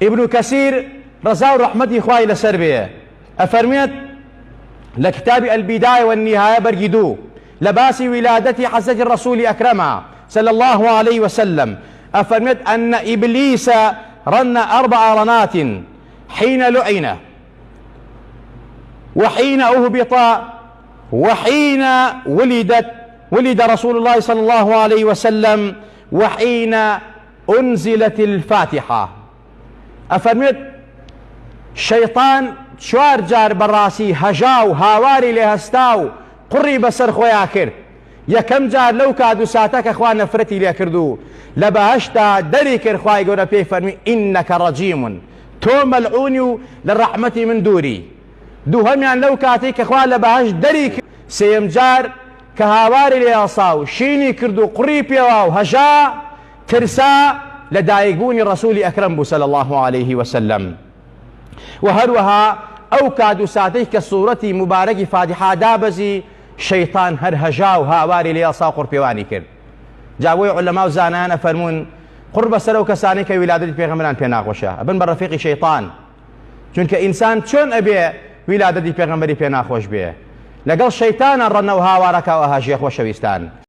ابن كثير رضا رحمتي خوای لەسەر بێ ئەفەرمێت لە کتابی البداية والنهاية برجدو لباسي ولادتي حضرة الرسول أكرم صلى الله عليه وسلم أفرمت أن إبليس رن 4 رنات حين لعن وحين أهبط وحين ولد رسول الله صلى الله عليه وسلم وحين أنزلت الفاتحة. أفرمت شيطان 4 جار براسي هجاو هاواري لهستاو قڕی بەسەر خۆیان کرد یەکەم جار لەو کات و ساتەکە خوا نەفرەتی لێ کردو لە بەهەشتا دەری کرد خوای گەورە پێی فەرمی ئینەکە ڕەجیمون تۆ مەلعونی و لە ڕەحمەتی من دووری. دووهەمیان لەو کاتێک کە خوا لە بەهەشت دەری کرد سێم جار کە هاواری لێ ئەسا و شینی کرد و قڕی پێوە و هەژا ترسا لە دایکبوونی ڕەسوولی ئەکرەم بوو صلی الله عليه وسلم. و هەروەها ئەو کات و ساتەی کە سوورەتی مبارەکی فاتحە دابەزی شەیطان هەر هەژا و هاواری لێ ئەسا و قوڕپێوانی کرد. جا بۆی عولەما و زانایان ئەفەرمون قڕ بەسەر ئەو کەسانەی کە ویلادەتی پێغەمبەران پێ ناخۆشە ئەبن بە ڕەفیقی شەیطان، چونکە ئینسان چۆن ئەبێ ویلادەتی پێغەمبەری پێ ناخۆش بێ لەگەڵ شەیطانە ڕەنە و هاوارەکە و هەژیە خۆشەویستان.